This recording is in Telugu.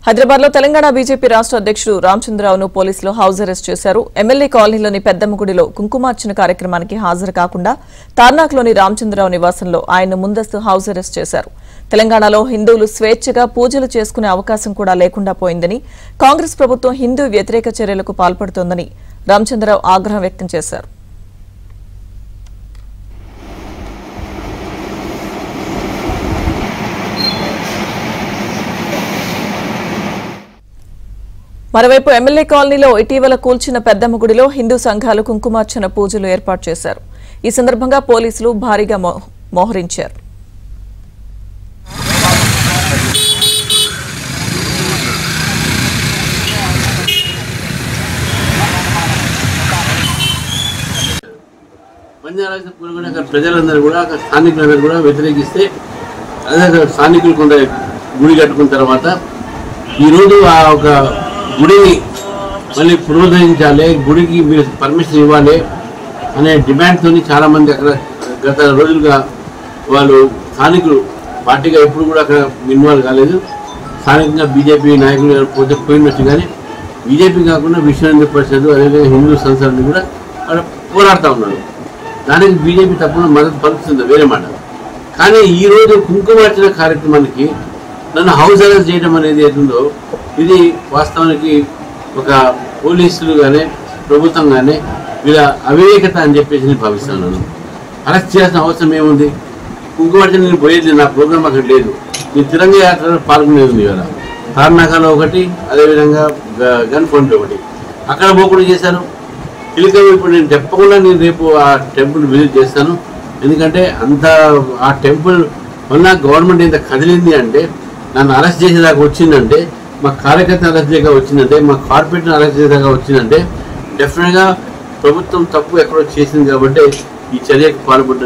హైదరాబాద్లో తెలంగాణ బీజేపీ రాష్ట్ర అధ్యక్షుడు రామచంద్రరావును పోలీసులు హౌస్ అరెస్ట్ చేశారు. ఎమ్మెల్యే కాలనీలోని పెద్దమ్మగుడిలో కుంకుమార్చన కార్యక్రమానికి హాజరు కాకుండా తార్నాక్లోని రామచంద్రరావు నివాసంలో ఆయన ముందస్తు హౌస్ అరెస్ట్ చేశారు. తెలంగాణలో హిందువులు స్వేచ్ఛగా పూజలు చేసుకునే అవకాశం కూడా లేకుండా పోయిందని, కాంగ్రెస్ ప్రభుత్వం హిందూ వ్యతిరేక చర్యలకు పాల్పడుతోందని రామచంద్రరావు ఆగ్రహం వ్యక్తం చేశారు. మరోవైపు ఎమ్మెల్యే కాలనీలో ఇటీవల కూల్చిన పెద్దమ్మ గుడిలో హిందూ సంఘాలు కుంకుమార్చన పూజలు ఏర్పాటు చేశారు. ఈ సందర్భంగా పోలీసులు భారీగా మోహరించారు. ప్రజలందరూ కూడా స్థానికులందరూ కూడా వ్యతిరేకిస్తే అదే స్థానికులు కొంత గుడి కట్టుకున్న తర్వాత ఈరోజు ఆ ఒక గుడిని మళ్ళీ పునరుద్ధరించాలి, గుడికి మీరు పర్మిషన్ ఇవ్వాలి అనే డిమాండ్తో చాలామంది అక్కడ గత రోజులుగా వాళ్ళు స్థానికులు పార్టీగా ఎప్పుడు కూడా అక్కడ ఇన్వాల్వ్ కాలేదు. స్థానికంగా బీజేపీ నాయకులు పోయినట్టు కానీ బీజేపీ కాకుండా విశ్వ హిందూ పరిషత్ అదేవిధంగా హిందూ సంస్థలు కూడా అక్కడ పోరాడుతూ ఉన్నారు. దానికి బీజేపీ తప్పకుండా మద్దతు పలుకుతుంది, వేరే మాట. కానీ ఈరోజు కుంకుమార్చన కార్యక్రమానికి నన్ను హౌస్ అరెస్ట్ చేయడం అనేది ఏతుందో ఇది వాస్తవానికి ఒక పోలీసులు కానీ ప్రభుత్వం కానీ వీళ్ళ అవివేకత అని చెప్పేసి నేను భావిస్తున్నాను. అరెస్ట్ చేయాల్సిన అవసరం ఏముంది? కుంకుమార్చన నేను పోయేది, నా ప్రోగ్రామ్ అక్కడ లేదు. నేను తిరంగ యాత్రలో పాల్గొనేది ఉంది కదా, తార్నాకలో ఒకటి, అదేవిధంగా గన్ ఫౌంట్ ఒకటి, అక్కడ పోకుండా చేశాను. ఇలాగ ఇప్పుడు నేను చెప్పకుండా నేను రేపు ఆ టెంపుల్ విజిట్ చేస్తాను. ఎందుకంటే అంత ఆ టెంపుల్ వల్ల గవర్నమెంట్ ఇంత కదిలింది అంటే, నన్ను అరెస్ట్ చేసేదాకా వచ్చిందంటే, మా కార్యకర్తను అరెస్ట్ చేయగా వచ్చిందంటే, మా కార్పొరేట్ని అరెస్ట్ చేసేదాకా వచ్చిందంటే డెఫినెట్గా ప్రభుత్వం తప్పు ఎక్కడో చేసింది కాబట్టి ఈ చర్యకు పాల్పడ్డారు.